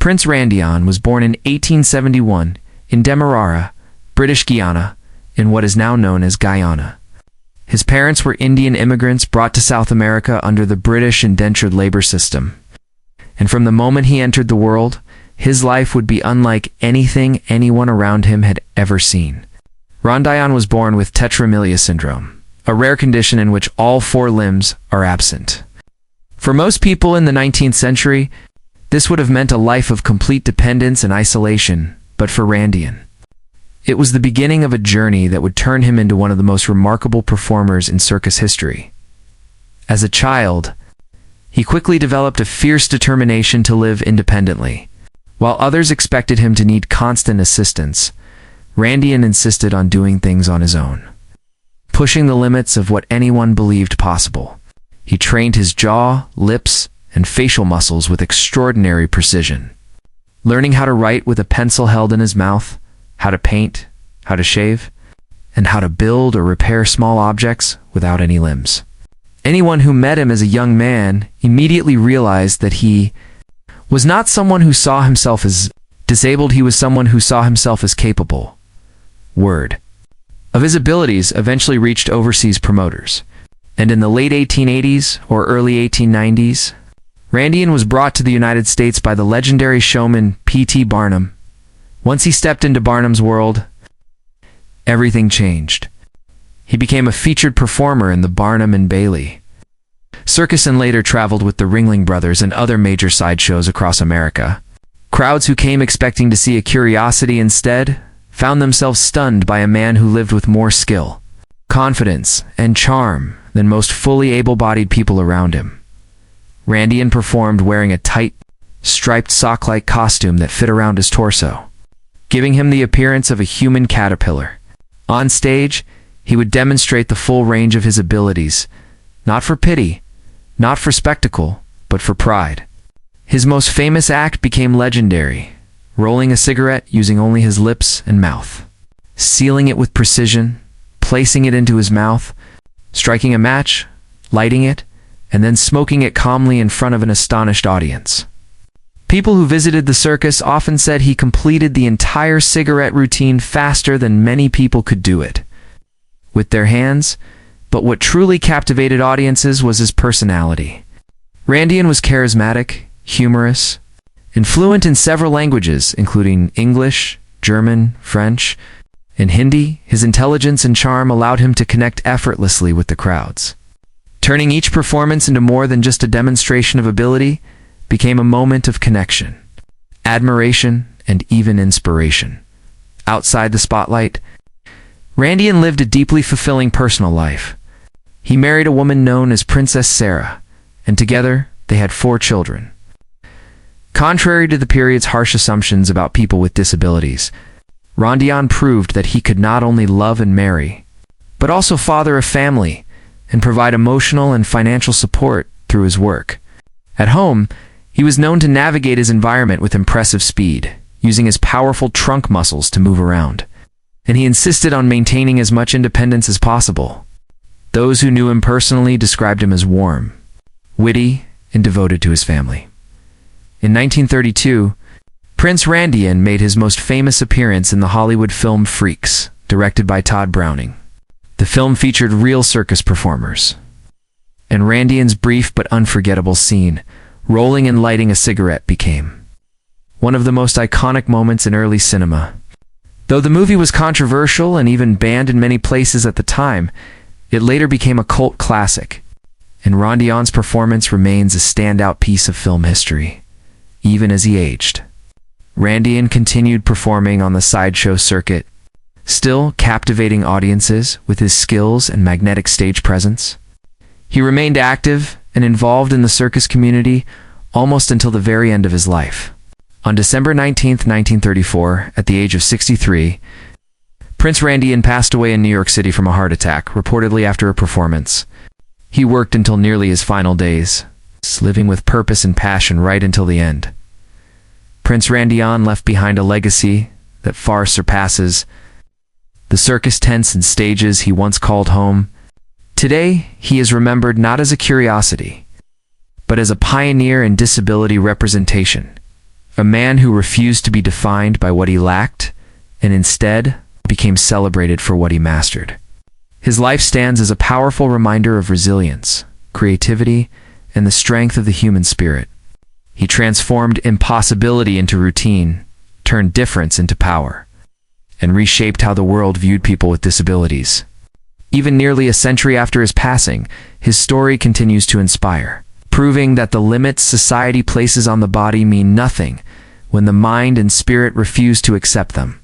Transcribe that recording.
Prince Randian was born in 1871 in Demerara, British Guiana, in what is now known as Guyana. His parents were Indian immigrants brought to South America under the British indentured labor system. And from the moment he entered the world, his life would be unlike anything anyone around him had ever seen. Randian was born with tetraamelia syndrome, a rare condition in which all four limbs are absent. For most people in the 19th century, this would have meant a life of complete dependence and isolation, but for Randian, it was the beginning of a journey that would turn him into one of the most remarkable performers in circus history. As a child, he quickly developed a fierce determination to live independently. While others expected him to need constant assistance, Randian insisted on doing things on his own, pushing the limits of what anyone believed possible. He trained his jaw, lips, and facial muscles with extraordinary precision, learning how to write with a pencil held in his mouth, how to paint, how to shave, and how to build or repair small objects without any limbs. Anyone who met him as a young man immediately realized that he was not someone who saw himself as disabled, he was someone who saw himself as capable. Word of his abilities eventually reached overseas promoters, and in the late 1880s or early 1890s, Randian was brought to the United States by the legendary showman P.T. Barnum. Once he stepped into Barnum's world, everything changed. He became a featured performer in the Barnum and Bailey Circus and later traveled with the Ringling Brothers and other major sideshows across America. Crowds who came expecting to see a curiosity instead found themselves stunned by a man who lived with more skill, confidence, and charm than most fully able-bodied people around him. Randian performed wearing a tight, striped sock-like costume that fit around his torso, giving him the appearance of a human caterpillar. On stage, he would demonstrate the full range of his abilities, not for pity, not for spectacle, but for pride. His most famous act became legendary, rolling a cigarette using only his lips and mouth, sealing it with precision, placing it into his mouth, striking a match, lighting it, and then smoking it calmly in front of an astonished audience. People who visited the circus often said he completed the entire cigarette routine faster than many people could do it with their hands, but what truly captivated audiences was his personality. Randian was charismatic, humorous, and fluent in several languages, including English, German, French, and Hindi. His intelligence and charm allowed him to connect effortlessly with the crowds. Turning each performance into more than just a demonstration of ability became a moment of connection, admiration, and even inspiration. Outside the spotlight, Randian lived a deeply fulfilling personal life. He married a woman known as Princess Sarah, and together they had 4 children. Contrary to the period's harsh assumptions about people with disabilities, Randian proved that he could not only love and marry, but also father a family and provide emotional and financial support through his work. At home, he was known to navigate his environment with impressive speed, using his powerful trunk muscles to move around, and he insisted on maintaining as much independence as possible. Those who knew him personally described him as warm, witty, and devoted to his family. In 1932, Prince Randian made his most famous appearance in the Hollywood film Freaks, directed by Todd Browning. The film featured real circus performers, and Randian's brief but unforgettable scene, rolling and lighting a cigarette, became one of the most iconic moments in early cinema. Though the movie was controversial and even banned in many places at the time, it later became a cult classic, and Randian's performance remains a standout piece of film history, even as he aged. Randian continued performing on the sideshow circuit, still captivating audiences with his skills and magnetic stage presence. He remained active and involved in the circus community almost until the very end of his life. On December 19, 1934, at the age of 63, Prince Randian passed away in New York City from a heart attack, reportedly after a performance. He worked until nearly his final days, living with purpose and passion right until the end. Prince Randian left behind a legacy that far surpasses the circus tents and stages he once called home. Today, he is remembered not as a curiosity, but as a pioneer in disability representation, a man who refused to be defined by what he lacked and instead became celebrated for what he mastered. His life stands as a powerful reminder of resilience, creativity, and the strength of the human spirit. He transformed impossibility into routine, turned difference into power, and reshaped how the world viewed people with disabilities. Even nearly a century after his passing, his story continues to inspire, proving that the limits society places on the body mean nothing when the mind and spirit refuse to accept them.